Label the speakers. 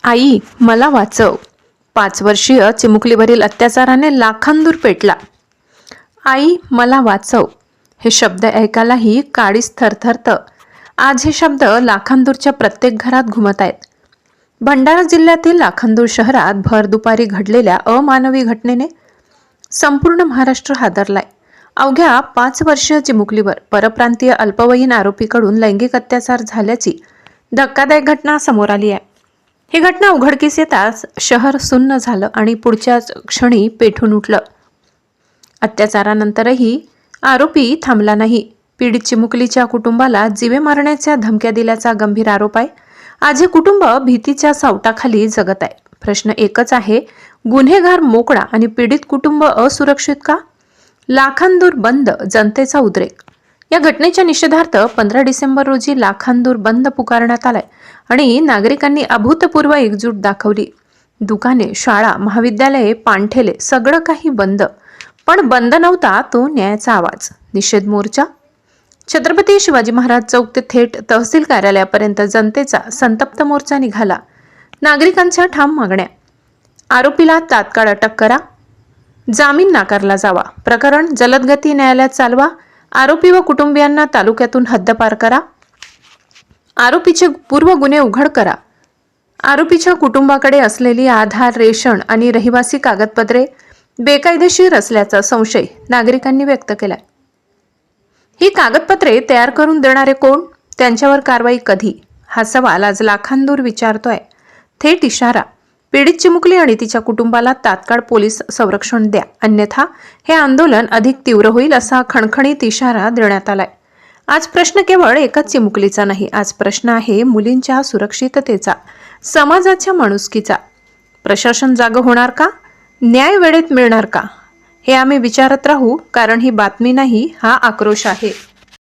Speaker 1: आई मला वाचव. 5 वर्षीय चिमुकलीवरील अत्याचाराने लाखांदूर पेटला. आई मला वाचव. हे शब्द ऐकायलाही काळीच थरथरतं. आज हे शब्द लाखांदूरच्या प्रत्येक घरात घुमत आहेत. भंडारा जिल्ह्यातील लाखांदूर शहरात भर दुपारी घडलेल्या अमानवी घटनेने संपूर्ण महाराष्ट्र हादरलाय. अवघ्या 5 वर्षीय चिमुकलीवर परप्रांतीय अल्पवयीन आरोपीकडून लैंगिक अत्याचार झाल्याची धक्कादायक घटना समोर आली आहे. ही घटना उघडकीस येताच शहर सुन्न झालं आणि पुढच्याच क्षणी पेटून उठलं. अत्याचारानंतरही आरोपी थांबला नाही. पीडित चिमुकलीच्या कुटुंबाला जीवे मारण्याच्या धमक्या दिल्याचा गंभीर आरोप आहे. आज हे कुटुंब भीतीच्या सावटाखाली जगत आहे. प्रश्न एकच आहे, गुन्हेगार मोकळा आणि पीडित कुटुंब असुरक्षित का? लाखांदूर बंद, जनतेचा उद्रेक. या घटनेच्या निषेधार्थ 15 डिसेंबर रोजी लाखांदूर बंद पुकारण्यात आलाय आणि नागरिकांनी अभूतपूर्व एकजूट दाखवली. दुकाने, शाळा, महाविद्यालये, पाणठेले सगळं काही बंद. पण बंद नव्हता तो न्यायाचा आवाज. निषेध मोर्चा छत्रपती शिवाजी महाराज चौक ते थेट तहसील कार्यालयापर्यंत जनतेचा संतप्त मोर्चा निघाला. नागरिकांच्या ठाम मागण्या: आरोपीला तात्काळ अटक करा, जामीन नाकारला जावा, प्रकरण जलदगती न्यायालयात चालवा, आरोपी व कुटुंबियांना तालुक्यातून हद्दपार करा, आरोपीचे पूर्व गुन्हे उघड करा, आरोपीच्या कुटुंबाकडे असलेली आधार, रेशन आणि रहिवासी कागदपत्रे बेकायदेशीर असल्याचा संशय नागरिकांनी व्यक्त केलाय. ही कागदपत्रे तयार करून देणारे कोण? त्यांच्यावर कारवाई कधी? हा सवाल आज लाखांदूर विचारतोय. थेट इशारा: पीडित चिमुकली आणि तिच्या कुटुंबाला तात्काळ पोलीस संरक्षण द्या, अन्यथा हे आंदोलन अधिक तीव्र होईल, असा खणखणीत इशारा देण्यात आलाय. आज प्रश्न केवळ एकाच चिमुकलीचा नाही. आज प्रश्न आहे मुलींच्या सुरक्षिततेचा, समाजाच्या माणुसकीचा. प्रशासन जागं होणार का? न्याय वेळेत मिळणार का? हे आम्ही विचारत राहू, कारण ही बातमी नाही, हा आक्रोश आहे.